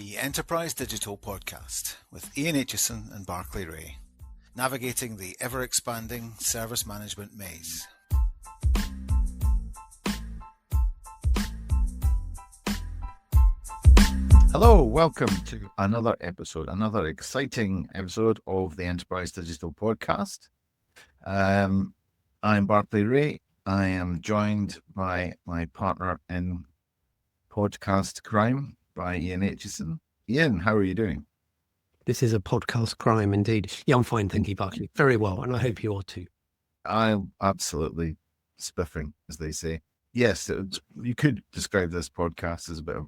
the Enterprise Digital Podcast with Ian and Barclay Ray, navigating the ever-expanding service management maze. Hello, welcome to another exciting episode of the Enterprise Digital Podcast. I'm Barclay Ray. I am joined by my partner in podcast crime, by Ian Aitchison. Ian, how are you doing? This is a podcast crime indeed. Yeah, I'm fine, thank you, Barclay. Very well, and I hope you are too. I'm absolutely spiffing, as they say. Yes, you could describe this podcast as a bit of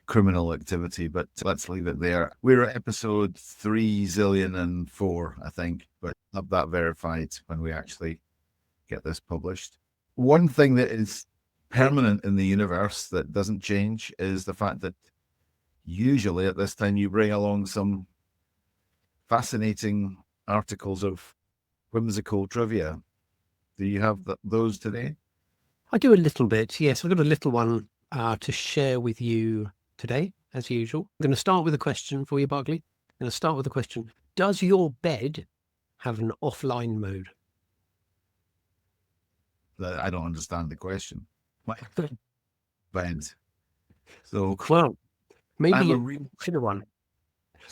criminal activity, but let's leave it there. We're at episode 3,004,000,004, I think, but I'll have that verified when we actually get this published. One thing that is permanent in the universe that doesn't change is the fact that usually at this time you bring along some fascinating articles of whimsical trivia. Do you have those today? I do a little bit, yes. I've got a little one to share with you today, as usual. I'm going to start with a question for you, Barclay. I'm going to start with a question. Does your bed have an offline mode? I don't understand the question. My bed. So, well, maybe I'm you consider one.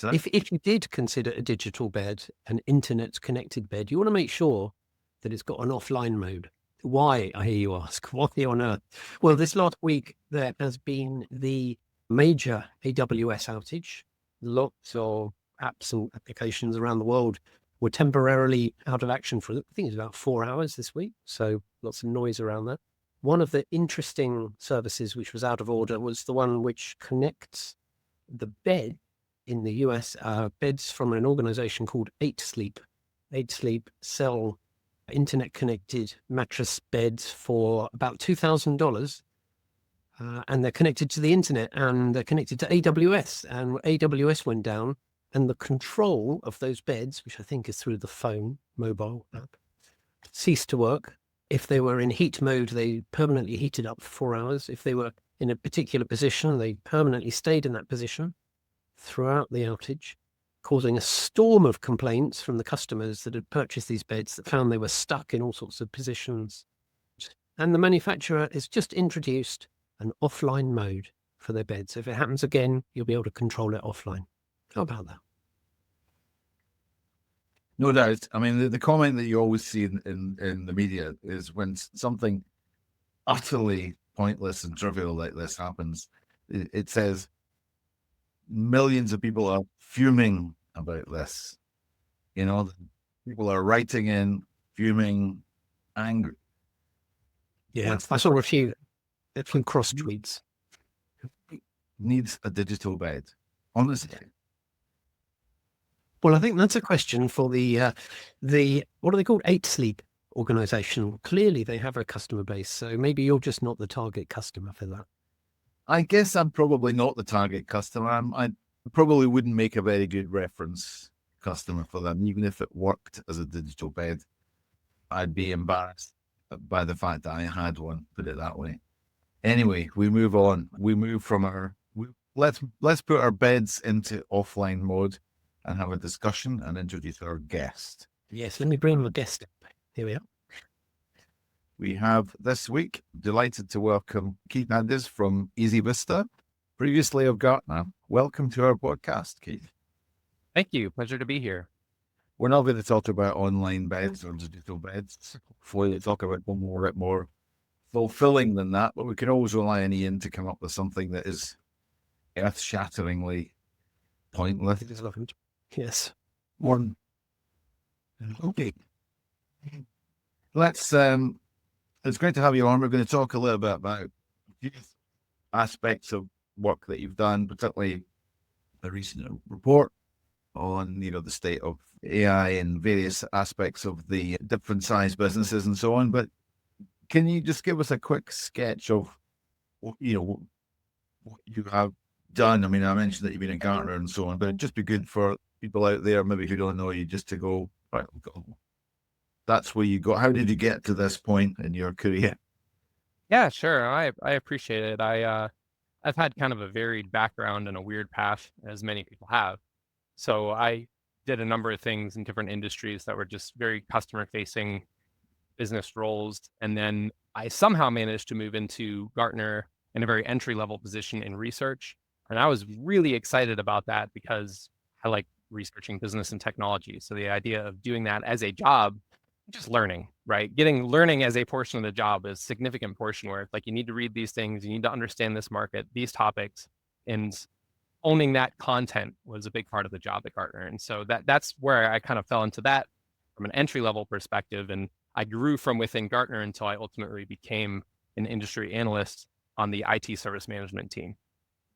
If you did consider a digital bed, an internet connected bed, you want to make sure that it's got an offline mode. Why, I hear you ask? Why on earth? Well, this last week there has been the major AWS outage. Lots of apps and applications around the world were temporarily out of action for, I think it's about 4 hours this week. So lots of noise around that. One of the interesting services which was out of order was the one which connects the bed in the US, beds from an organization called 8Sleep. 8Sleep sell internet connected mattress beds for about $2,000. And they're connected to the internet and they're connected to AWS, and AWS went down and the control of those beds, which I think is through the phone mobile app, ceased to work. If they were in heat mode, they permanently heated up for 4 hours. If they were in a particular position, they permanently stayed in that position throughout the outage, causing a storm of complaints from the customers that had purchased these beds that found they were stuck in all sorts of positions. And the manufacturer has just introduced an offline mode for their beds. So if it happens again, you'll be able to control it offline. How about that? No doubt. I mean, the comment that you always see in the media is when something utterly pointless and trivial like this happens, it says millions of people are fuming about this. You know, people are writing in, fuming, angry. Yeah, I saw a few cross tweets. Needs a digital bed, honestly. Well, I think that's a question for the what are they called? 8Sleep organization. Clearly they have a customer base, so maybe you're just not the target customer for that. I guess I'm probably not the target customer. I probably wouldn't make a very good reference customer for them. Even if it worked as a digital bed, I'd be embarrassed by the fact that I had one, put it that way. Anyway, we move on. We move from let's put our beds into offline mode and have a discussion and introduce our guest. Yes, let me bring the guest up. Here we are. We have this week, delighted to welcome Keith Andes from EasyVista, previously of Gartner. Welcome to our podcast, Keith. Thank you. Pleasure to be here. We're not going to talk about online beds or digital beds. We'll talk about one more fulfilling than that, but we can always rely on Ian to come up with something that is earth-shatteringly pointless. Yes. One. Okay. It's great to have you on. We're going to talk a little bit about aspects of work that you've done, particularly a recent report on, the state of AI and various aspects of the different size businesses and so on. But can you just give us a quick sketch of, what you have done? I mean, I mentioned that you've been at Gartner and so on, but it'd just be good for people out there, maybe who don't know you, just to go, right, that's where you go. How did you get to this point in your career? Yeah, sure. I appreciate it. I I've had kind of a varied background and a weird path, as many people have. So I did a number of things in different industries that were just very customer facing business roles. And then I somehow managed to move into Gartner in a very entry level position in research. And I was really excited about that because I like researching business and technology. So the idea of doing that as a job, just learning, right? Learning as a portion of the job is a significant portion where it's like you need to read these things, you need to understand this market, these topics, and owning that content was a big part of the job at Gartner. And so that's where I kind of fell into that from an entry level perspective. And I grew from within Gartner until I ultimately became an industry analyst on the IT service management team.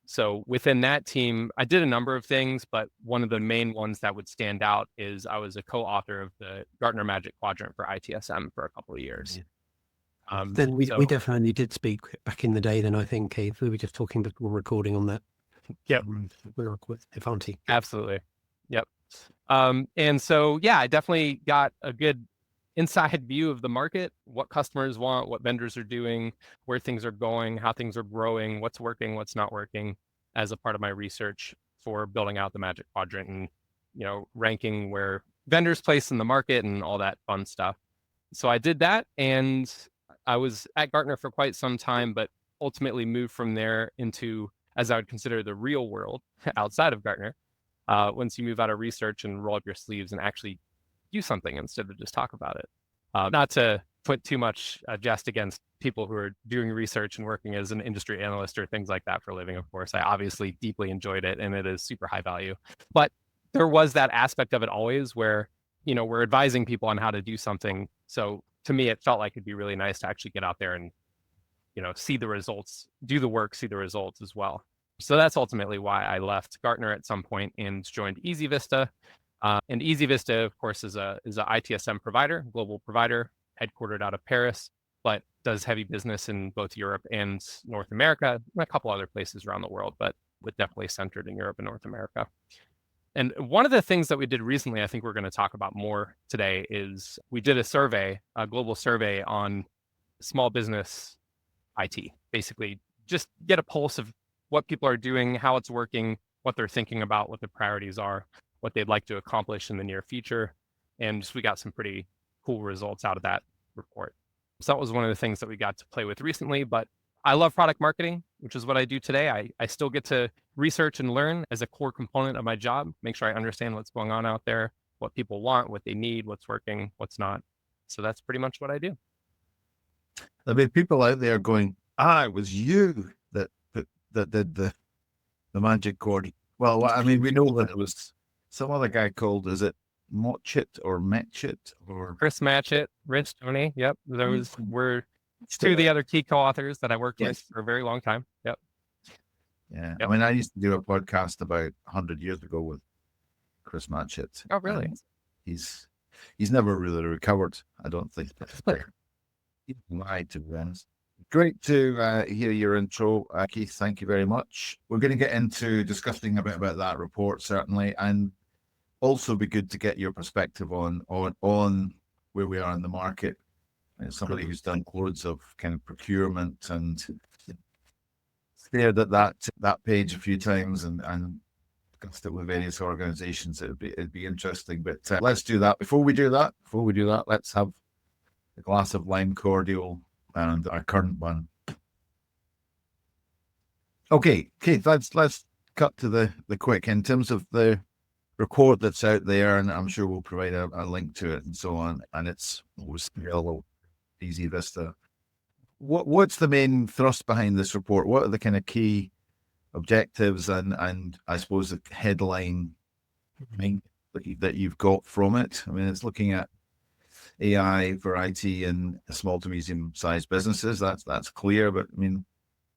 So within that team, I did a number of things, but one of the main ones that would stand out is I was a co-author of the Gartner Magic Quadrant for ITSM for a couple of years. Then we definitely did speak back in the day. Then I think, Keith, we were just talking before recording on that. Yep. We were with Ivanti. Absolutely. Yep. And so, yeah, I definitely got a good inside view of the market, what customers want, what vendors are doing, where things are going, how things are growing, what's working, what's not working as a part of my research for building out the Magic Quadrant and, ranking where vendors place in the market and all that fun stuff. So I did that, and I was at Gartner for quite some time, but ultimately moved from there into, as I would consider, the real world outside of Gartner. Once you move out of research and roll up your sleeves and actually do something instead of just talk about it. Not to put too much jest against people who are doing research and working as an industry analyst or things like that for a living, of course. I obviously deeply enjoyed it, and it is super high value. But there was that aspect of it always where, we're advising people on how to do something. So to me, it felt like it'd be really nice to actually get out there and, see the results, do the work, see the results as well. So that's ultimately why I left Gartner at some point and joined EasyVista. And EasyVista, of course, is a ITSM provider, global provider, headquartered out of Paris, but does heavy business in both Europe and North America, and a couple other places around the world, but definitely centered in Europe and North America. And one of the things that we did recently, I think we're going to talk about more today, is we did a global survey on small business IT, basically just get a pulse of what people are doing, how it's working, what they're thinking about, what the priorities are, what they'd like to accomplish in the near future. And we got some pretty cool results out of that report. So that was one of the things that we got to play with recently, but I love product marketing, which is what I do today. I still get to research and learn as a core component of my job, make sure I understand what's going on out there, what people want, what they need, what's working, what's not. So that's pretty much what I do. There'll be people out there going, it was you that did the Magic Quadrant. Well, I mean, we know that it was some other guy called, is it Motchit or Metchit or Chris Matchett, Rich Tony. Yep. Those were two of the other key co-authors that I worked with for a very long time. Yep. Yeah. Yep. I mean, I used to do a podcast about 100 years ago with Chris Matchett. Oh, really? He's never really recovered, I don't think. He's lied, to be honest. Great to hear your intro, Keith. Thank you very much. We're going to get into discussing a bit about that report, certainly, and also be good to get your perspective on where we are in the market. As somebody who's done loads of kind of procurement and stared at that page a few times and discussed it with various organizations, it'd be interesting. But let's do that. Before we do that, let's have a glass of lime cordial and our current one. Okay, Keith, let's cut to the quick in terms of the report that's out there, and I'm sure we'll provide a link to it and so on. And it's available, EasyVista. What's the main thrust behind this report? What are the kind of key objectives and I suppose the headline that you've got from it? I mean, it's looking at AI for IT and small to medium sized businesses. That's clear, but I mean,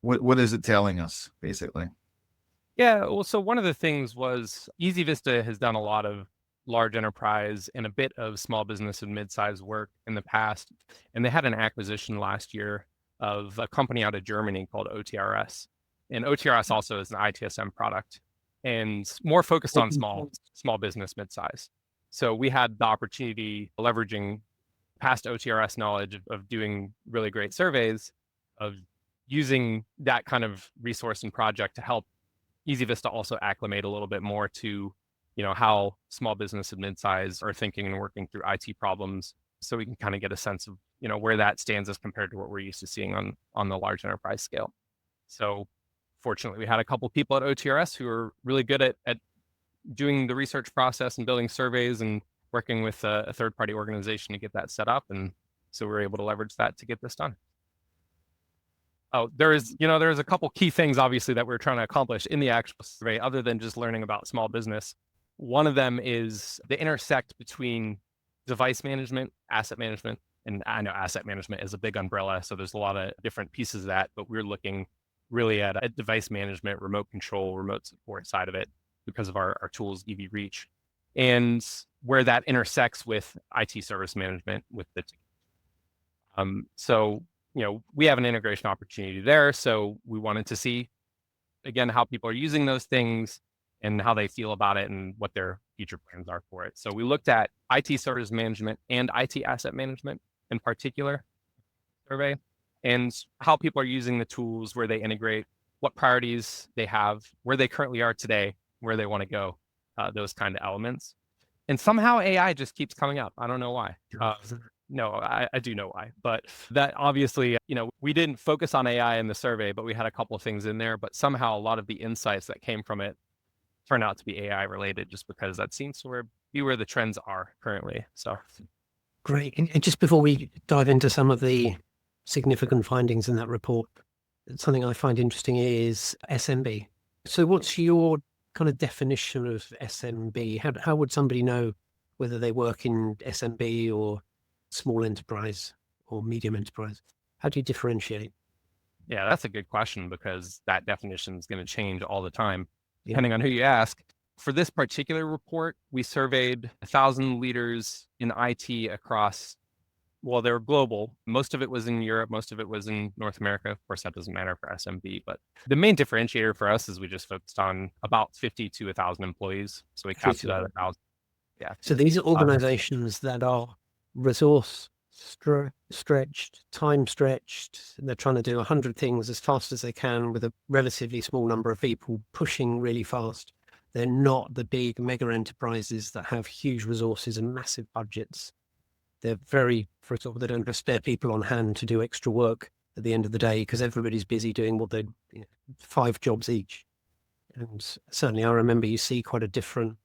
what is it telling us basically? Yeah, well, so one of the things was EasyVista has done a lot of large enterprise and a bit of small business and mid-sized work in the past. And they had an acquisition last year of a company out of Germany called OTRS. And OTRS also is an ITSM product and more focused on small business, mid-size. So we had the opportunity, leveraging past OTRS knowledge of doing really great surveys, of using that kind of resource and project to help EasyVista also acclimate a little bit more to, how small business and mid-size are thinking and working through IT problems, so we can kind of get a sense of, where that stands as compared to what we're used to seeing on the large enterprise scale. So fortunately, we had a couple people at OTRS who are really good at doing the research process and building surveys and working with a third-party organization to get that set up. And so we were able to leverage that to get this done. Oh, there's a couple key things, obviously, that we're trying to accomplish in the actual survey, other than just learning about small business. One of them is the intersect between device management, asset management, and I know asset management is a big umbrella, so there's a lot of different pieces of that, but we're looking really at device management, remote control, remote support side of it because of our tools, EV Reach, and where that intersects with IT service management with the so we have an integration opportunity there. So we wanted to see, again, how people are using those things and how they feel about it and what their future plans are for it. So we looked at IT service management and IT asset management in particular survey, and how people are using the tools, where they integrate, what priorities they have, where they currently are today, where they want to go, those kind of elements. And somehow AI just keeps coming up. I don't know why. No, I do know why, but that obviously, we didn't focus on AI in the survey, but we had a couple of things in there, but somehow a lot of the insights that came from it turned out to be AI related, just because that seems to be where the trends are currently. So great. And just before we dive into some of the significant findings in that report, something I find interesting is SMB. So what's your kind of definition of SMB? How would somebody know whether they work in SMB or small enterprise or medium enterprise? How do you differentiate? Yeah, that's a good question, because that definition is going to change all the time, depending on who you ask. For this particular report, we surveyed 1,000 leaders in IT across, well, they were global. Most of it was in Europe. Most of it was in North America. Of course, that doesn't matter for SMB, but the main differentiator for us is we just focused on about 50 to 1,000 employees. So we captured that 1,000. Yeah. So these are organizations that are resource stretched, time stretched, and they're trying to do 100 things as fast as they can with a relatively small number of people pushing really fast. They're not the big mega enterprises that have huge resources and massive budgets. They're very, for example, they don't have spare people on hand to do extra work at the end of the day because everybody's busy doing what they're 5 jobs each. And certainly I remember you see quite a different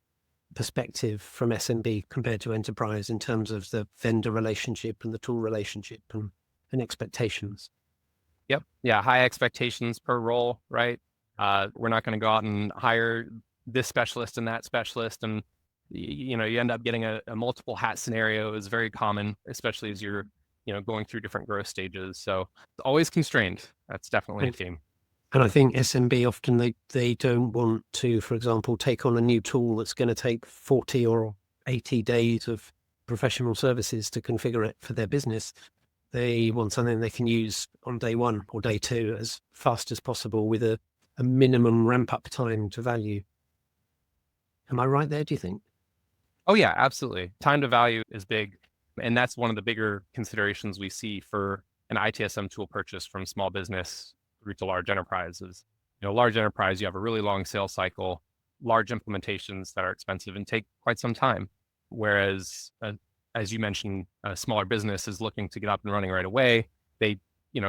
perspective from SMB compared to enterprise in terms of the vendor relationship and the tool relationship and expectations. Yep. Yeah. High expectations per role, right? We're not going to go out and hire this specialist and that specialist. And, you end up getting a multiple hat scenario is very common, especially as you're, going through different growth stages. So it's always constrained. That's definitely a theme. And I think SMB often they don't want to, for example, take on a new tool that's going to take 40 or 80 days of professional services to configure it for their business. They want something they can use on day 1 or day 2 as fast as possible with a minimum ramp up time to value. Am I right there, do you think? Oh yeah, absolutely. Time to value is big. And that's one of the bigger considerations we see for an ITSM tool purchase from small business through to large enterprises. Large enterprise, you have a really long sales cycle, large implementations that are expensive and take quite some time. Whereas, as you mentioned, a smaller business is looking to get up and running right away. They,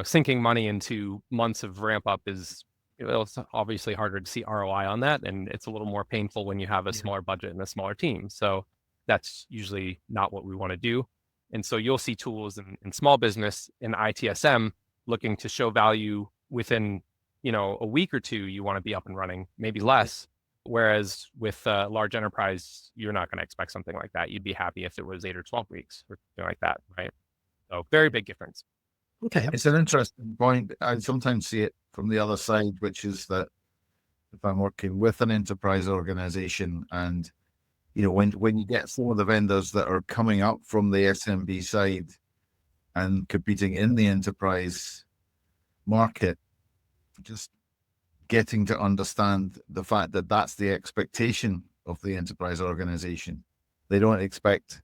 sinking money into months of ramp up is, it's obviously harder to see ROI on that. And it's a little more painful when you have a smaller budget and a smaller team. So that's usually not what we want to do. And so you'll see tools in small business in ITSM looking to show value within, a week or 2, you want to be up and running, maybe less. Whereas with large enterprise, you're not going to expect something like that. You'd be happy if it was 8 or 12 weeks or something like that, right? So very big difference. Okay. It's an interesting point. I sometimes see it from the other side, which is that if I'm working with an enterprise organization and, when you get some of the vendors that are coming up from the SMB side and competing in the enterprise market, just getting to understand the fact that that's the expectation of the enterprise organization. They don't expect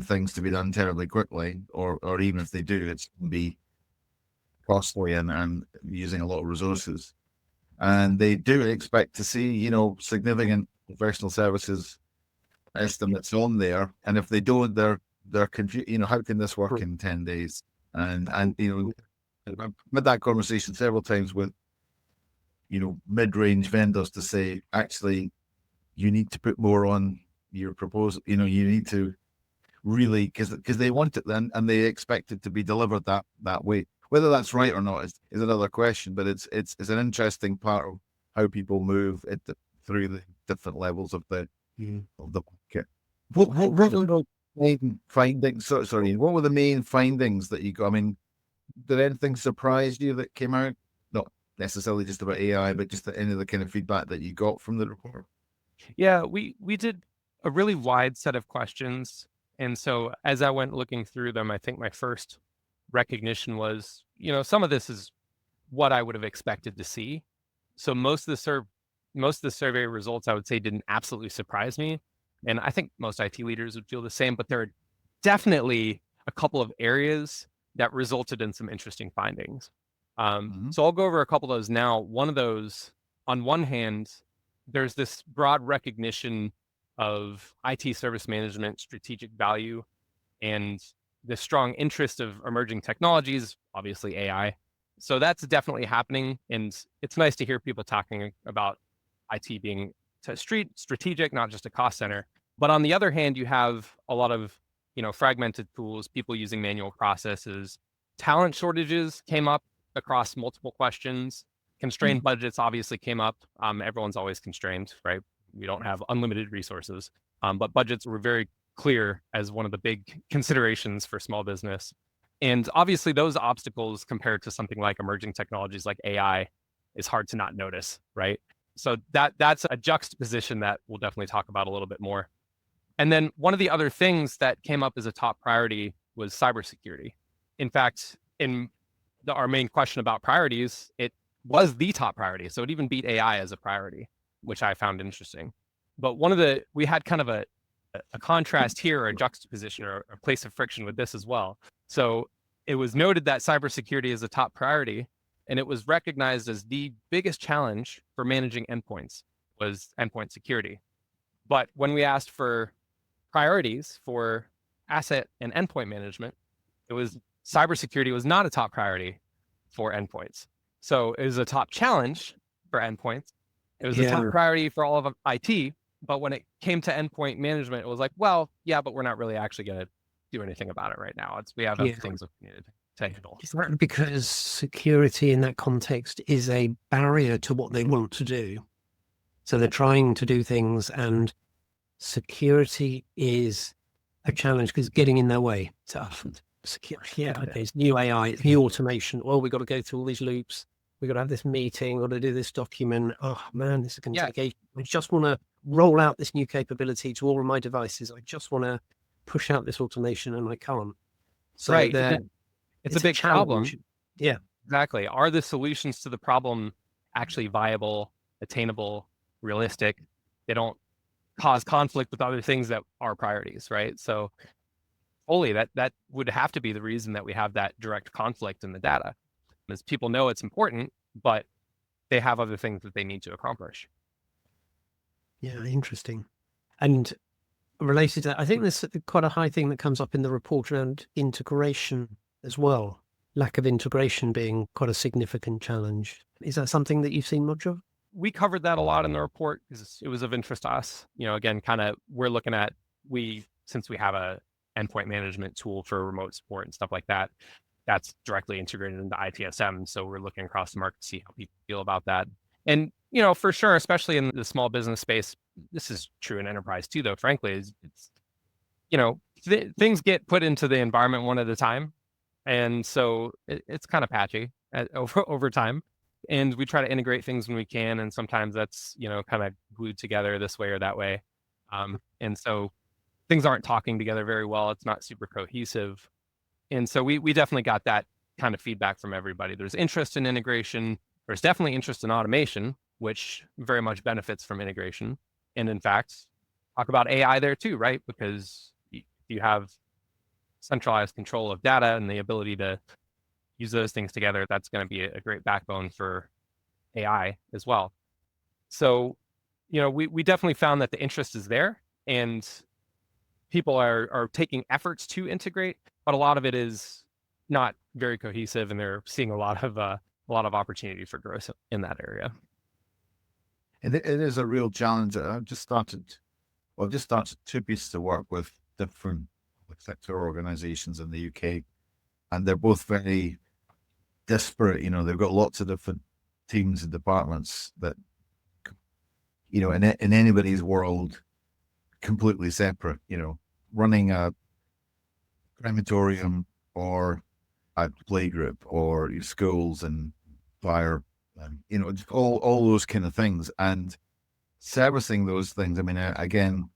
things to be done terribly quickly, or even if they do, it's going to be costly and using a lot of resources. And they do expect to see, significant professional services estimates on there. And if they don't, they're confused. How can this work in 10 days? And I've had that conversation several times with, mid-range vendors to say, actually, you need to put more on your proposal. You need to really, because they want it then, and they expect it to be delivered that way. Whether that's right or not is another question, but it's an interesting part of how people move through the different levels of the market. What were the main findings? Sorry, what were the main findings that you got? I mean, did anything surprise you that came out? Not necessarily just about AI, but just any of the kind of feedback that you got from the report? Yeah, we did a really wide set of questions. And so as I went looking through them, I think my first recognition was, some of this is what I would have expected to see. So most of the survey results, I would say, didn't absolutely surprise me. And I think most IT leaders would feel the same, but there are definitely a couple of areas that resulted in some interesting findings. So I'll go over a couple of those now. One of those, on one hand, there's this broad recognition of IT service management, strategic value, and the strong interest of emerging technologies, obviously AI. So that's definitely happening. And it's nice to hear people talking about IT being strategic, not just a cost center. But on the other hand, you have a lot of, fragmented tools, people using manual processes. Talent shortages came up across multiple questions. Constrained budgets obviously came up. Everyone's always constrained, right? We don't have unlimited resources, but budgets were very clear as one of the big considerations for small business. And obviously those obstacles compared to something like emerging technologies like AI is hard to not notice, right? So that's a juxtaposition that we'll definitely talk about a little bit more. And then one of the other things that came up as a top priority was cybersecurity. In fact, in our main question about priorities, it was the top priority. So it even beat AI as a priority, which I found interesting. But we had kind of a contrast here, or a juxtaposition, or a place of friction with this as well. So it was noted that cybersecurity is a top priority, and it was recognized as the biggest challenge for managing endpoints was endpoint security. But when we asked for priorities for asset and endpoint management, cybersecurity was not a top priority for endpoints. So it was a top challenge for endpoints. It was a top priority for all of IT. But when it came to endpoint management, it was like, well, yeah, but we're not really actually going to do anything about it right now. We have other things that we need to handle. Is that because security in that context is a barrier to what they want to do? So they're trying to do things, and security is a challenge because getting in their way. So security, okay, it's new AI, it's new automation. Well, we've got to go through all these loops. We've got to have this meeting, we've got to do this document. Oh man, this is going to take ages. I just want to roll out this new capability to all of my devices. I just want to push out this automation, and I can't. So right. It's a big problem. Yeah, exactly. Are the solutions to the problem actually viable, attainable, realistic? They don't cause conflict with other things that are priorities, right? So fully that would have to be the reason that we have that direct conflict in the data, is people know it's important, but they have other things that they need to accomplish. Yeah, interesting. And related to that, I think there's quite a high thing that comes up in the report around integration as well. Lack of integration being quite a significant challenge. Is that something that you've seen much of? We covered that a lot in the report because it was of interest to us. Again, kind of we're looking at, since we have a endpoint management tool for remote support and stuff like that, that's directly integrated into ITSM. So we're looking across the market to see how people feel about that. And, for sure, especially in the small business space, this is true in enterprise too, though, frankly, things get put into the environment one at a time. And so it's kind of patchy over time. And we try to integrate things when we can. And sometimes that's, kind of glued together this way or that way. And so things aren't talking together very well. It's not super cohesive. And so we definitely got that kind of feedback from everybody. There's interest in integration. There's definitely interest in automation, which very much benefits from integration. And in fact, talk about AI there too, right? Because you have centralized control of data and the ability to, use those things together, that's going to be a great backbone for AI as well. So, we definitely found that the interest is there, and people are taking efforts to integrate, but a lot of it is not very cohesive, and they're seeing a lot of opportunity for growth in that area. And it is a real challenge. I've just started 2 pieces of work with different public sector organizations in the UK, and they're both very disparate. They've got lots of different teams and departments that, in anybody's world, completely separate. Running a crematorium or a playgroup or schools and fire, all those kind of things, and servicing those things. I mean, again,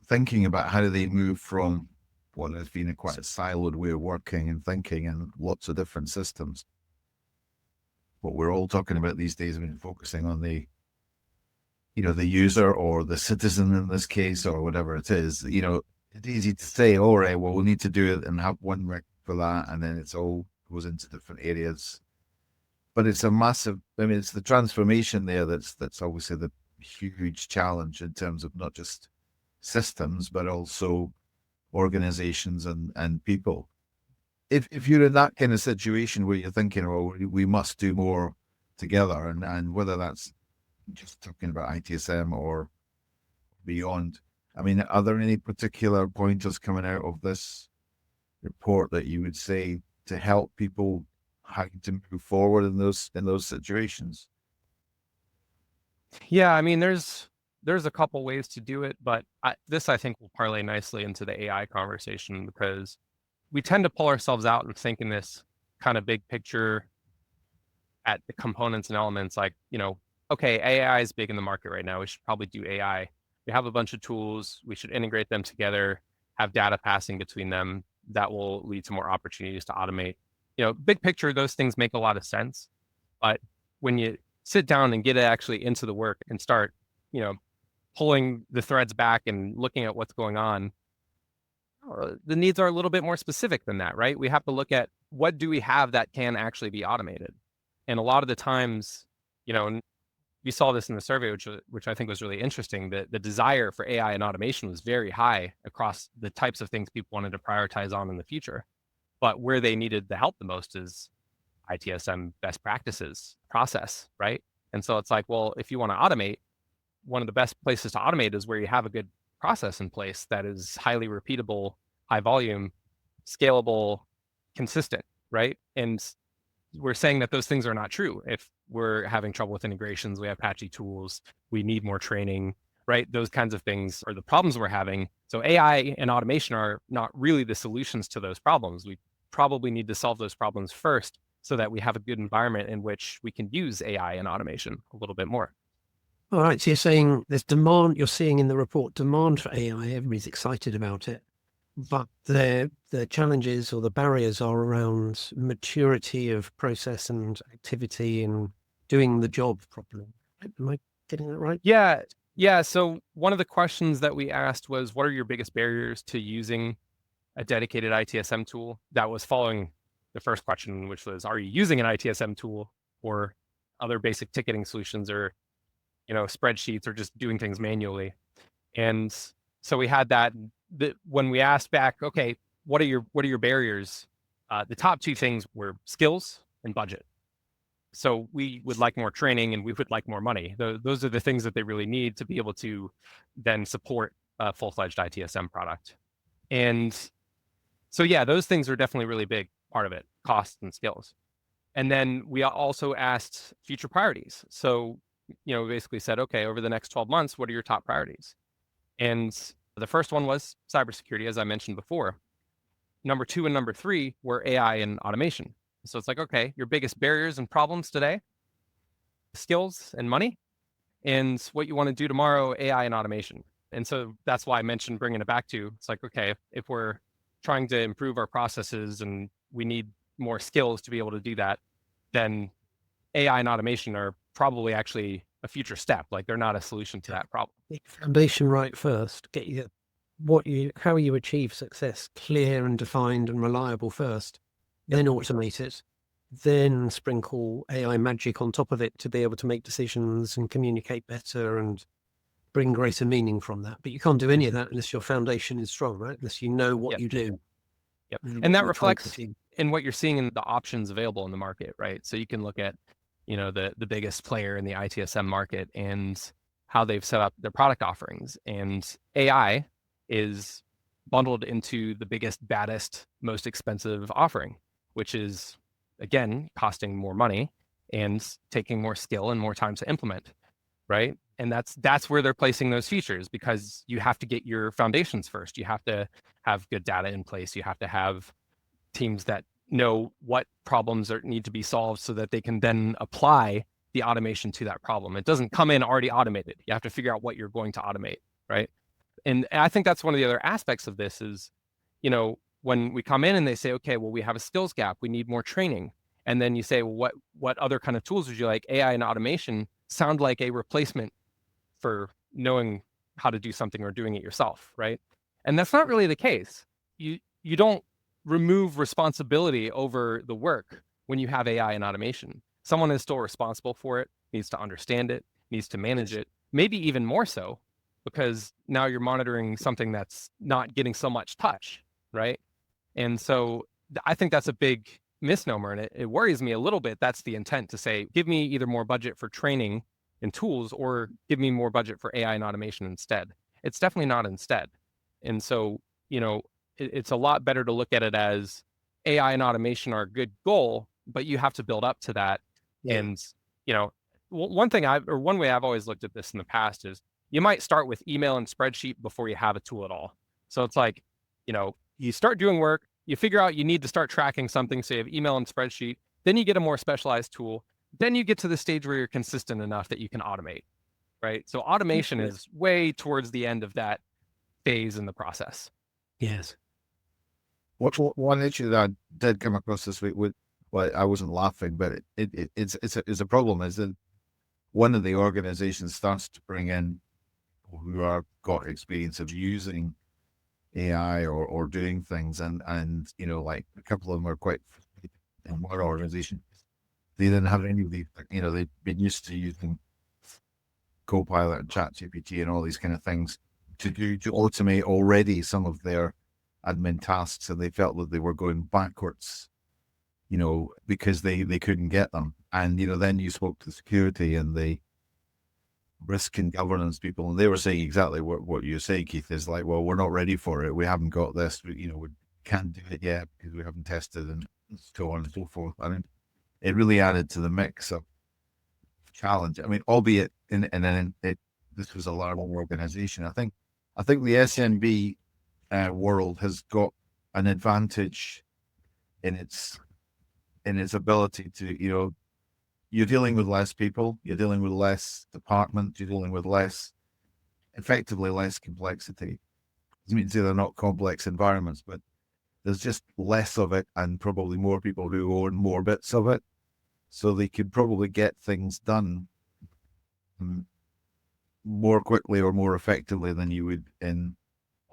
thinking about how do they move from what has been quite a siloed way of working and thinking and lots of different systems. What we're all talking about these days, focusing on the user or the citizen in this case, or whatever it is. It's easy to say, all right, well, we need to do it and have one rec for that, and then it's all goes into different areas. But it's a massive, it's the transformation there that's obviously the huge challenge in terms of not just systems, but also organizations and people. If you're in that kind of situation where you're thinking, well, we must do more together, and whether that's just talking about ITSM or beyond, are there any particular pointers coming out of this report that you would say to help people how to move forward in those situations? Yeah, there's a couple ways to do it, but this I think will parlay nicely into the AI conversation, because we tend to pull ourselves out and think in this kind of big picture at the components and elements, like, okay, AI is big in the market right now. We should probably do AI. We have a bunch of tools. We should integrate them together, have data passing between them. That will lead to more opportunities to automate. Big picture, those things make a lot of sense. But when you sit down and get actually into the work and start, pulling the threads back and looking at what's going on, the needs are a little bit more specific than that, right? We have to look at what do we have that can actually be automated. And a lot of the times, and we saw this in the survey, which I think was really interesting, that the desire for AI and automation was very high across the types of things people wanted to prioritize on in the future. But where they needed the help the most is ITSM best practices process, right? And so it's like, well, if you want to automate, one of the best places to automate is where you have a good process in place that is highly repeatable, high volume, scalable, consistent, right? And we're saying that those things are not true. If we're having trouble with integrations, we have patchy tools, we need more training, right? Those kinds of things are the problems we're having. So AI and automation are not really the solutions to those problems. We probably need to solve those problems first so that we have a good environment in which we can use AI and automation a little bit more. All right. So you're saying there's demand, you're seeing in the report, demand for AI, everybody's excited about it, but the challenges or the barriers are around maturity of process and activity and doing the job properly. Am I getting that right? Yeah. So one of the questions that we asked was, what are your biggest barriers to using a dedicated ITSM tool? That was following the first question, which was, are you using an ITSM tool or other basic ticketing solutions, or spreadsheets, or just doing things manually? And so we had that when we asked back, okay, what are your barriers? The top 2 things were skills and budget. So we would like more training and we would like more money. Those are the things that they really need to be able to then support a full-fledged ITSM product. And so, yeah, those things are definitely really big part of it, cost and skills. And then we also asked future priorities. So, we basically said, okay, over the next 12 months, what are your top priorities? And the first one was cybersecurity, as I mentioned before. Number 2 and number 3 were AI and automation. So it's like, okay, your biggest barriers and problems today, skills and money, and what you want to do tomorrow, AI and automation. And so that's why I mentioned bringing it back to, it's like, okay, if we're trying to improve our processes and we need more skills to be able to do that, then AI and automation are probably actually a future step. Like, they're not a solution to that problem. Foundation right first. Get how you achieve success clear and defined and reliable first. then automate it, then sprinkle AI magic on top of it to be able to make decisions and communicate better and bring greater meaning from that. But you can't do any of that unless your foundation is strong, right? Unless you know what you do. Yep. And that reflects in what you're seeing in the options available in the market, right? So you can look at, the biggest player in the ITSM market and how they've set up their product offerings. And AI is bundled into the biggest, baddest, most expensive offering, which is, again, costing more money and taking more skill and more time to implement, right? And that's where they're placing those features, because you have to get your foundations first. You have to have good data in place. You have to have teams that know what problems need to be solved so that they can then apply the automation to that problem. It doesn't come in already automated. You have to figure out what you're going to automate, right? And I think that's one of the other aspects of this is, when we come in and they say, okay, well, we have a skills gap, we need more training. And then you say, well, what other kind of tools would you like? AI and automation sound like a replacement for knowing how to do something or doing it yourself, right? And that's not really the case. You don't remove responsibility over the work when you have AI and automation. Someone is still responsible for it, needs to understand it, needs to manage it, maybe even more so, because now you're monitoring something that's not getting so much touch, right? And so I think that's a big misnomer, and it worries me a little bit. That's the intent, to say, give me either more budget for training and tools, or give me more budget for AI and automation instead. It's definitely not instead. And so, it's a lot better to look at it as AI and automation are a good goal, but you have to build up to that. Yeah. And, one way I've always looked at this in the past is, you might start with email and spreadsheet before you have a tool at all. So it's like, you start doing work, you figure out you need to start tracking something. So you have email and spreadsheet, then you get a more specialized tool. Then you get to the stage where you're consistent enough that you can automate, right? So automation is way towards the end of that phase in the process. Yes. One issue that I did come across this week with, well, I wasn't laughing, but it's a problem, is that one of the organizations starts to bring in people who are got experience of using AI or doing things, and like a couple of them are quite, in one organization, they didn't have any of these, they've been used to using Copilot and ChatGPT and all these kind of things to automate already some of their admin tasks, and they felt that they were going backwards, because they couldn't get them. And then you spoke to security and the risk and governance people, and they were saying exactly what you say, Keith, is like, well, we're not ready for it, we haven't got this, we can't do it yet because we haven't tested, and so on and so forth. I mean, it really added to the mix of challenge. I mean, albeit this was a large organization. I think the SMB world has got an advantage in its ability to, you're dealing with less people, you're dealing with less department, you're dealing with effectively less complexity. Doesn't mean to say they're not complex environments, but there's just less of it, and probably more people who own more bits of it, so they could probably get things done more quickly or more effectively than you would in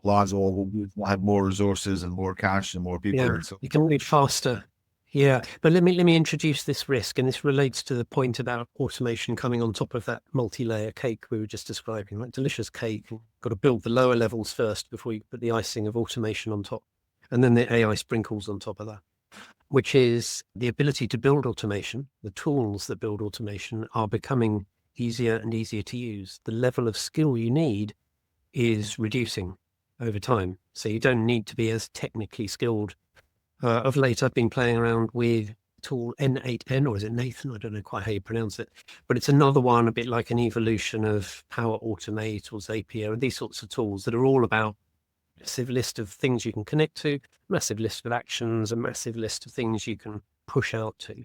large will have more resources and more cash and more people. Yeah, so you can read faster. Yeah, but let me introduce this risk, and this relates to the point about automation coming on top of that multi-layer cake we were just describing, like delicious cake. You've got to build the lower levels first before you put the icing of automation on top, and then the AI sprinkles on top of that, which is the ability to build automation. The tools that build automation are becoming easier and easier to use. The level of skill you need is reducing over time, so you don't need to be as technically skilled. Of late, I've been playing around with tool N8N, or is it Nathan? I don't know quite how you pronounce it, but it's another one, a bit like an evolution of Power Automate or Zapier, and these sorts of tools that are all about a massive list of things you can connect to, massive list of actions, a massive list of things you can push out to.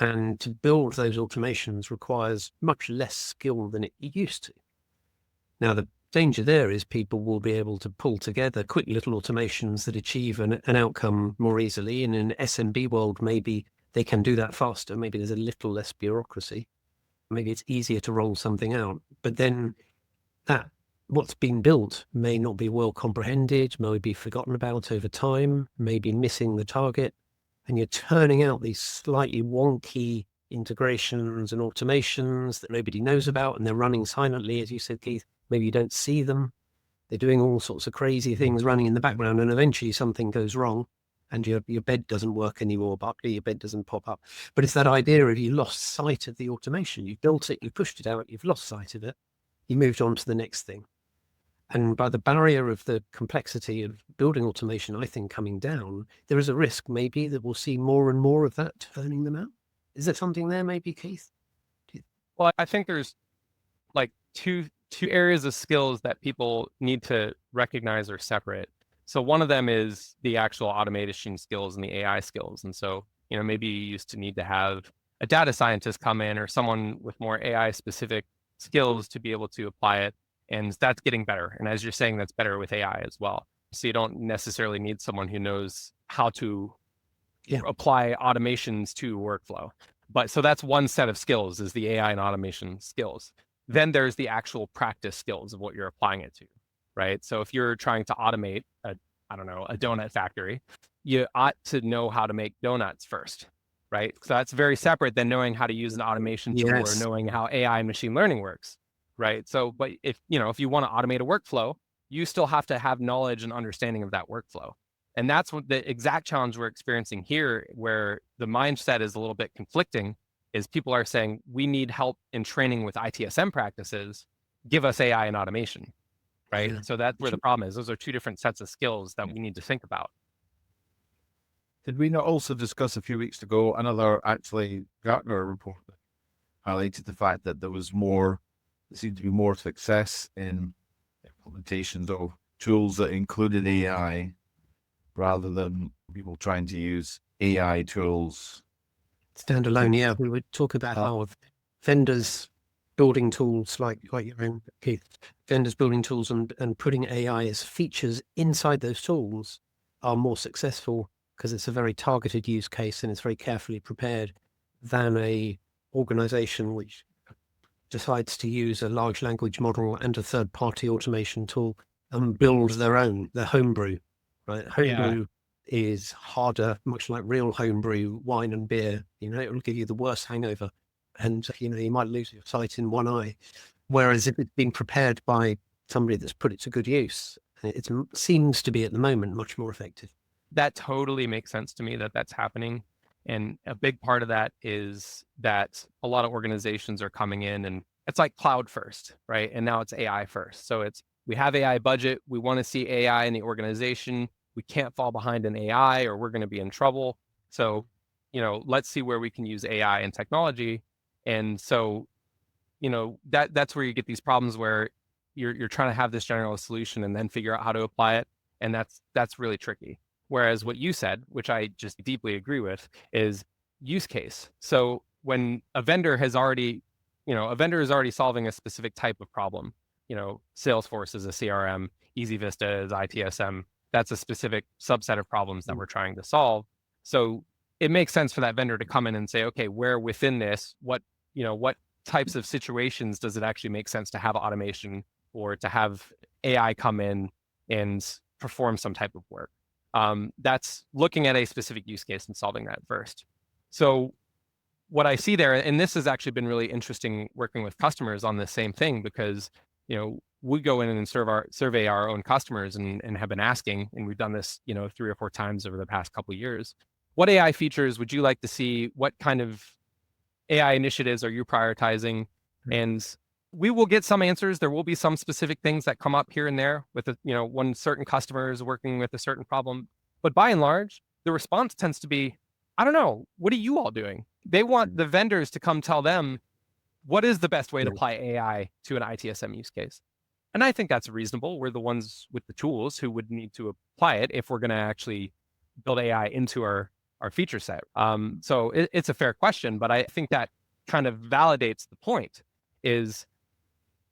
And to build those automations requires much less skill than it used to. Now, the danger there is people will be able to pull together quick little automations that achieve an outcome more easily. In an SMB world, maybe they can do that faster. Maybe there's a little less bureaucracy. Maybe it's easier to roll something out. But then what's been built may not be well comprehended, may be forgotten about over time, may be missing the target. and you're turning out these slightly wonky integrations and automations that nobody knows about, and they're running silently, as you said, Keith. Maybe you don't see them. They're doing all sorts of crazy things running in the background, and eventually something goes wrong and your bed doesn't work anymore, Barclay, your bed doesn't pop up. But it's that idea of you lost sight of the automation. You built it, you pushed it out, you've lost sight of it. You moved on to the next thing. And by the barrier of the complexity of building automation, I think, coming down, there is a risk maybe that we'll see more and more of that turning them out. Is there something there maybe, Keith? Well, I think there's like two areas of skills that people need to recognize are separate. So one of them is the actual automation skills and the AI skills. And so, maybe you used to need to have a data scientist come in or someone with more AI specific skills to be able to apply it. And that's getting better. And as you're saying, that's better with AI as well. So you don't necessarily need someone who knows how to apply automations to workflow. But so that's one set of skills, is the AI and automation skills. Then there's the actual practice skills of what you're applying it to, right? So if you're trying to automate a donut factory, you ought to know how to make donuts first, right? So that's very separate than knowing how to use an automation tool or knowing how AI and machine learning works, right? So, but if you want to automate a workflow, you still have to have knowledge and understanding of that workflow. And that's what the exact challenge we're experiencing here, where the mindset is a little bit conflicting, is people are saying, we need help in training with ITSM practices, give us AI and automation, right? Yeah. So that's where the problem is. Those are two different sets of skills that we need to think about. Did we not also discuss a few weeks ago another Gartner report that highlighted the fact that there seemed to be more success in implementations of tools that included AI rather than people trying to use AI tools standalone? Yeah, we would talk about how vendors building tools like your own, Keith, vendors building tools and putting AI as features inside those tools are more successful because it's a very targeted use case and it's very carefully prepared than a organization which decides to use a large language model and a third-party automation tool and build their homebrew, right? Homebrew is harder, much like real homebrew wine and beer. It will give you the worst hangover, and you might lose your sight in one eye. Whereas if it's been prepared by somebody that's put it to good use, it seems to be at the moment much more effective. That totally makes sense to me that that's happening. And a big part of that is that a lot of organizations are coming in and it's like cloud first, right? And now it's AI first. So we have AI budget. We want to see AI in the organization. We can't fall behind in AI or we're going to be in trouble. So, let's see where we can use AI and technology. And so, that's where you get these problems where you're trying to have this general solution and then figure out how to apply it. And that's really tricky. Whereas what you said, which I just deeply agree with, is use case. So when a vendor is already solving a specific type of problem, Salesforce is a CRM, EasyVista is ITSM, that's a specific subset of problems that we're trying to solve. So it makes sense for that vendor to come in and say, okay, where within this, what types of situations does it actually make sense to have automation or to have AI come in and perform some type of work? That's looking at a specific use case and solving that first. So what I see there, and this has actually been really interesting working with customers on the same thing, because, we go in and survey our own customers and have been asking, and we've done this, 3 or 4 times over the past couple of years. What AI features would you like to see? What kind of AI initiatives are you prioritizing? And we will get some answers. There will be some specific things that come up here and there with, when certain customer is working with a certain problem. But by and large, the response tends to be, I don't know, what are you all doing? They want the vendors to come tell them, what is the best way to apply AI to an ITSM use case? And I think that's reasonable. We're the ones with the tools who would need to apply it if we're going to actually build AI into our feature set. So it's a fair question, but I think that kind of validates the point, is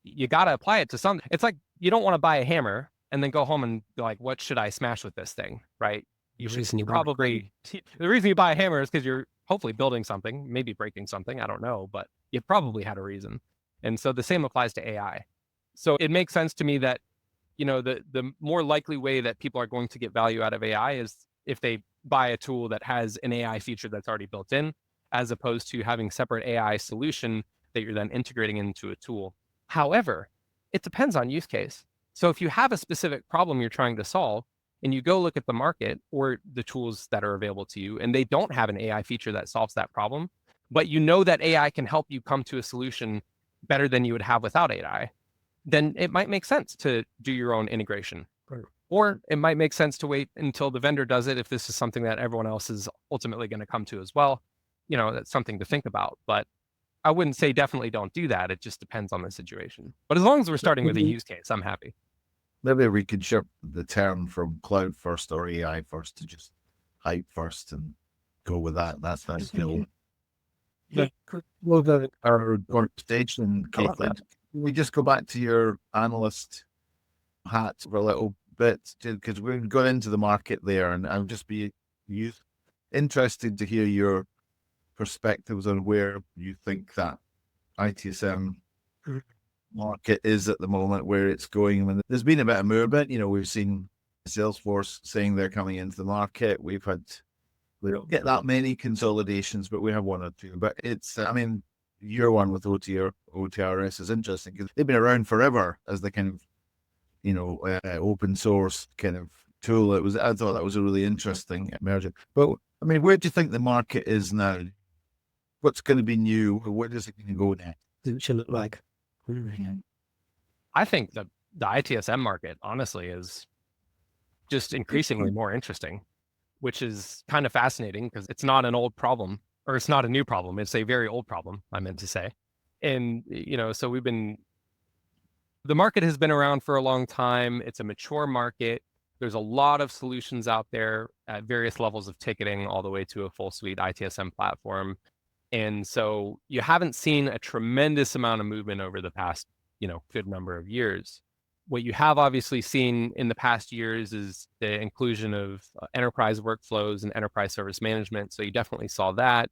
you got to apply it to something. It's like, you don't want to buy a hammer and then go home and be like, what should I smash with this thing, right? The reason you buy a hammer is because you're hopefully building something, maybe breaking something, I don't know, but you probably had a reason. And so the same applies to AI. So it makes sense to me that, the more likely way that people are going to get value out of AI is if they buy a tool that has an AI feature that's already built in, as opposed to having separate AI solution that you're then integrating into a tool. However, it depends on use case. So if you have a specific problem you're trying to solve and you go look at the market or the tools that are available to you, and they don't have an AI feature that solves that problem, but you know that AI can help you come to a solution better than you would have without AI, then it might make sense to do your own integration. Right. Or it might make sense to wait until the vendor does it if this is something that everyone else is ultimately going to come to as well. That's something to think about. But I wouldn't say definitely don't do that. It just depends on the situation. But as long as we're starting with a use case, I'm happy. Maybe we could shift the term from cloud first or AI first to just hype first and go with that. That's nice. Our conversation, Caitlin, we just go back to your analyst hat for a little bit, because we've got into the market there, and I'll just be interested to hear your perspectives on where you think that ITSM market is at the moment, where it's going. I mean, there's been a bit of movement. We've seen Salesforce saying they're coming into the market. We don't get that many consolidations, but we have one or two. But it's, your one with OTRS is interesting because they've been around forever as the kind of, open source kind of tool. I thought that was a really interesting merger. But where do you think the market is now? What's going to be new? Where is it going to go next? It should look like. I think the ITSM market, honestly, is just increasingly more interesting, which is kind of fascinating because it's not an old problem, or it's not a new problem. It's a very old problem, I meant to say. And, so the market has been around for a long time. It's a mature market. There's a lot of solutions out there at various levels of ticketing, all the way to a full suite ITSM platform. And so you haven't seen a tremendous amount of movement over the past, good number of years. What you have obviously seen in the past years is the inclusion of enterprise workflows and enterprise service management. So you definitely saw that.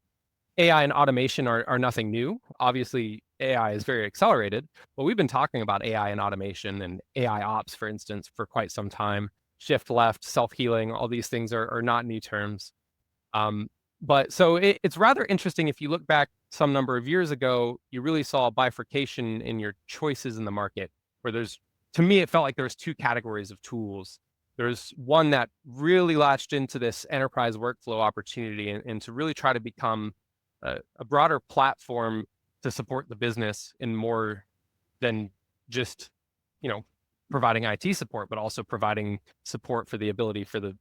AI and automation are nothing new. Obviously, AI is very accelerated, but we've been talking about AI and automation and AI ops, for instance, for quite some time. Shift left, self-healing, all these things are not new terms. But so it's rather interesting. If you look back some number of years ago, you really saw a bifurcation in your choices in the market, where to me, it felt like there was two categories of tools. There's one that really latched into this enterprise workflow opportunity and to really try to become a broader platform to support the business in more than just, providing IT support, but also providing support for the ability for the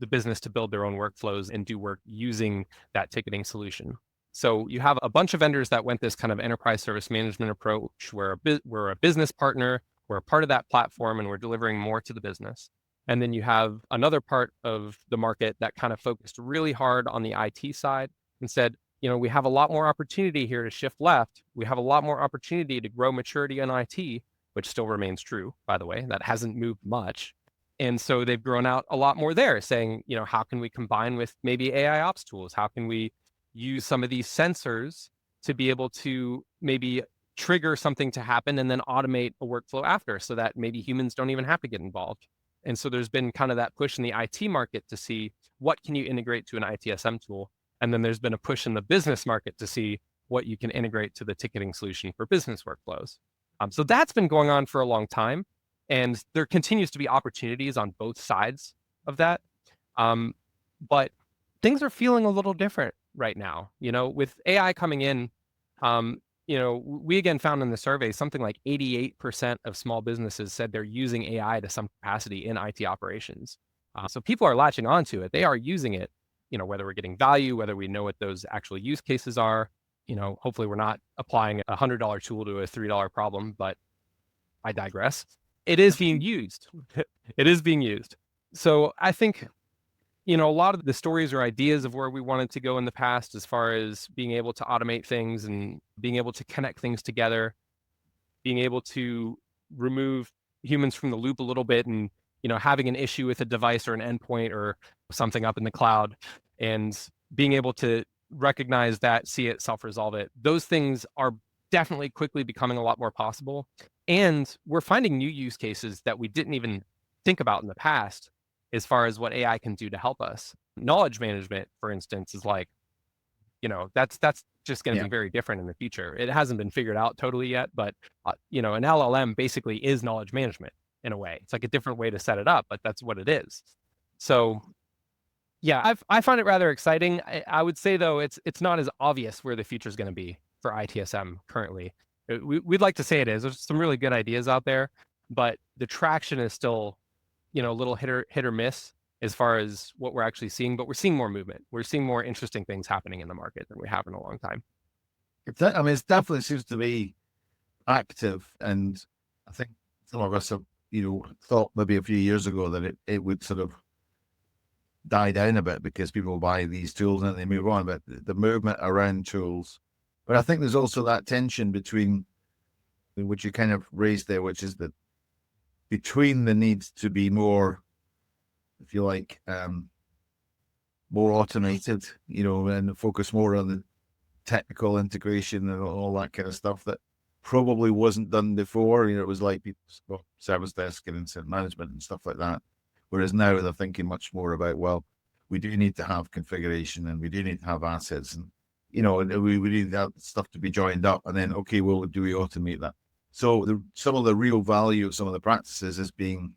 business to build their own workflows and do work using that ticketing solution. So you have a bunch of vendors that went this kind of enterprise service management approach, where we're a business partner, we're a part of that platform, and we're delivering more to the business. And then you have another part of the market that kind of focused really hard on the IT side and said, we have a lot more opportunity here to shift left. We have a lot more opportunity to grow maturity in IT, which still remains true, by the way. That hasn't moved much. And so they've grown out a lot more there, saying, how can we combine with maybe AI ops tools? How can we use some of these sensors to be able to maybe trigger something to happen and then automate a workflow after, so that maybe humans don't even have to get involved? And so there's been kind of that push in the IT market to see what can you integrate to an ITSM tool. And then there's been a push in the business market to see what you can integrate to the ticketing solution for business workflows. So that's been going on for a long time. And there continues to be opportunities on both sides of that. But things are feeling a little different right now. With AI coming in, we again found in the survey something like 88% of small businesses said they're using AI to some capacity in IT operations. So people are latching onto it. They are using it, whether we're getting value, whether we know what those actual use cases are. Hopefully we're not applying a $100 tool to a $3 problem, but I digress. It is being used. It is being used. So I think, a lot of the stories or ideas of where we wanted to go in the past, as far as being able to automate things and being able to connect things together, being able to remove humans from the loop a little bit, and, having an issue with a device or an endpoint or something up in the cloud, and being able to recognize that, see it, self-resolve it. Those things are definitely quickly becoming a lot more possible. And we're finding new use cases that we didn't even think about in the past. as far as what AI can do to help us. Knowledge management, for instance, is like, that's just going to be very different in the future. It hasn't been figured out totally yet, but an LLM basically is knowledge management in a way. It's like a different way to set it up, but that's what it is. So yeah, I find it rather exciting. I would say though, it's not as obvious where the future is going to be for ITSM currently. We'd like to say it is. There's some really good ideas out there, but the traction is still, a little hit or miss as far as what we're actually seeing. But we're seeing more movement. We're seeing more interesting things happening in the market than we have in a long time. It definitely seems to be active, and I think some of us have, thought maybe a few years ago that it would sort of die down a bit because people buy these tools and they move on, but the movement around tools. But I think there's also that tension between, which you kind of raised there, which is that between the need to be more, if you like, more automated, and focus more on the technical integration and all that kind of stuff that probably wasn't done before. It was like people, service desk and incident management and stuff like that. Whereas now they're thinking much more about, well, we do need to have configuration and we do need to have assets, and we need that stuff to be joined up, and then okay, well, do we automate that? So some of the real value of some of the practices is being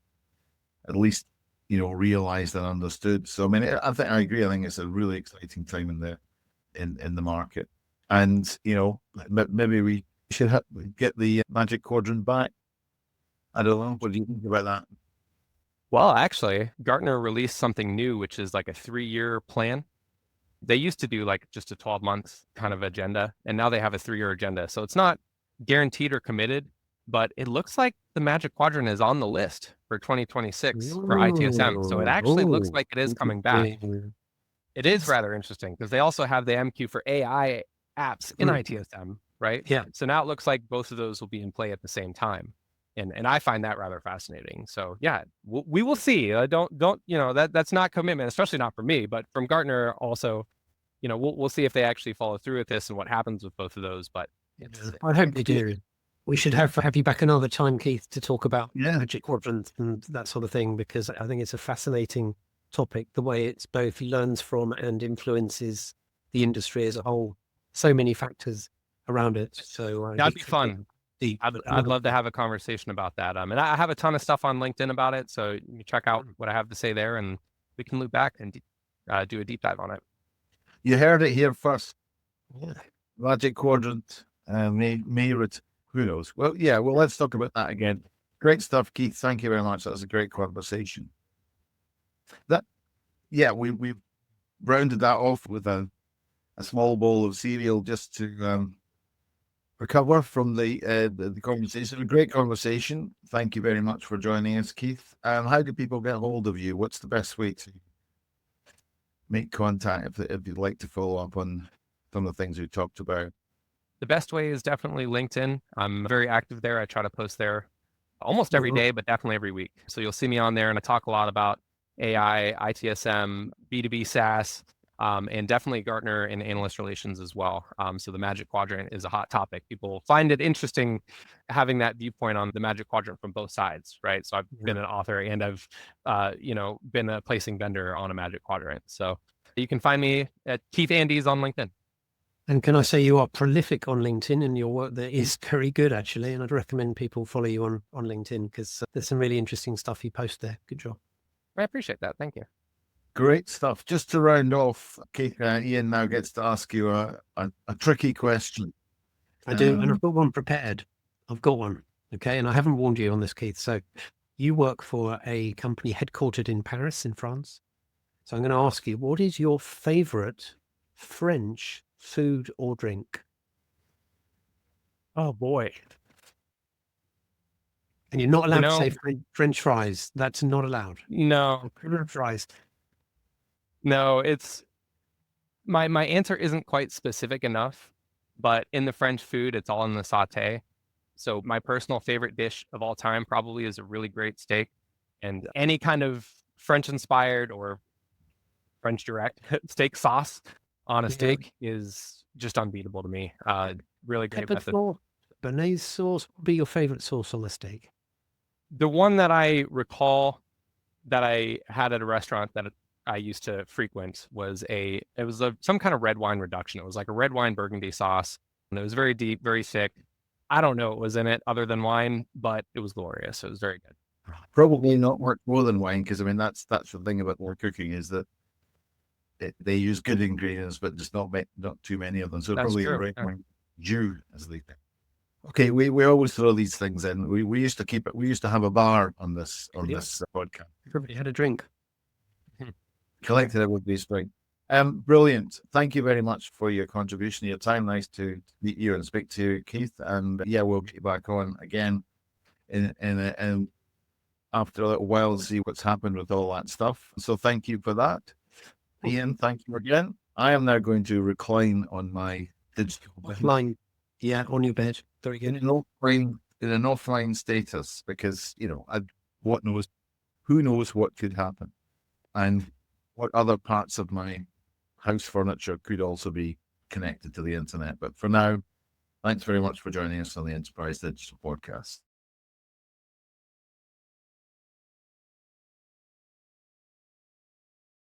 at least realized and understood. So I think I agree. I think it's a really exciting time in the market, and maybe we should get the Magic Quadrant back. I don't know. What do you think about that? Well, actually, Gartner released something new, which is like a 3-year plan. They used to do like just a 12-month kind of agenda, and now they have a 3-year agenda. So it's not guaranteed or committed, but it looks like the Magic Quadrant is on the list for 2026 for ITSM. So it actually looks like it is coming back. It is rather interesting because they also have the MQ for AI apps in ITSM, right? Yeah. So now it looks like both of those will be in play at the same time. And I find that rather fascinating. So yeah, we will see. That's not commitment, especially not for me, but from Gartner also, we'll see if they actually follow through with this and what happens with both of those. But I hope they do. We should have you back another time, Keith, to talk about Magic Quadrant and that sort of thing, because I think it's a fascinating topic, the way it's both learns from and influences the industry as a whole. So many factors around it. So that'd be fun. I'd love to have a conversation about that. And I have a ton of stuff on LinkedIn about it. So you check out what I have to say there, and we can loop back and do a deep dive on it. You heard it here first. Yeah. Magic Quadrant, who knows? Well, yeah, let's talk about that again. Great stuff, Keith. Thank you very much. That was a great conversation. We've rounded that off with a small bowl of cereal just to recover from the conversation. A great conversation. Thank you very much for joining us, Keith. How do people get hold of you? What's the best way to make contact if you'd like to follow up on some of the things we talked about? The best way is definitely LinkedIn. I'm very active there. I try to post there almost every day, but definitely every week. So you'll see me on there, and I talk a lot about AI, ITSM, B2B SaaS, and definitely Gartner and analyst relations as well. So the Magic Quadrant is a hot topic. People find it interesting having that viewpoint on the Magic Quadrant from both sides, right? So I've been an author, and I've, been a placing vendor on a Magic Quadrant. So you can find me at Keith Andes on LinkedIn. And can I say you are prolific on LinkedIn, and your work there is very good, actually. And I'd recommend people follow you on LinkedIn, because there's some really interesting stuff you post there. Good job. I appreciate that. Thank you. Great stuff. Just to round off, Keith, Ian now gets to ask you a tricky question. I do, and I've got one prepared. I've got one, okay? And I haven't warned you on this, Keith. So you work for a company headquartered in Paris, in France. So I'm going to ask you, what is your favorite French food or drink? Oh boy. And you're not allowed to say French fries. That's not allowed. No. French fries. No, it's my answer isn't quite specific enough, but in the French food, it's all in the saute. So my personal favorite dish of all time probably is a really great steak, and any kind of French inspired or French direct steak sauce on a steak is just unbeatable to me. Really great method. Béarnaise sauce would be your favorite sauce on the steak. The one that I recall that I had at a restaurant that I used to frequent was some kind of red wine reduction. It was like a red wine burgundy sauce, and it was very deep, very thick. I don't know what was in it other than wine, but it was glorious. It was very good. Probably not work more than wine, because I mean that's the thing about more cooking is that they use good ingredients, but just not too many of them. So That's probably true. the right wine, due as they think. Okay, we always throw these things in. We used to keep it. We used to have a bar on this podcast. Everybody had a drink. Collected it with these things. Brilliant. Thank you very much for your contribution, your time. Nice to meet you and speak to you, Keith. And yeah, we'll get you back on again in after a little while and see what's happened with all that stuff. So thank you for that. Ian, thank you again. I am now going to recline on my digital Offline. Yeah, on your bed. Very good. in an offline status, because who knows what could happen, and what other parts of my house furniture could also be connected to the internet. But for now, thanks very much for joining us on the Enterprise Digital Podcast.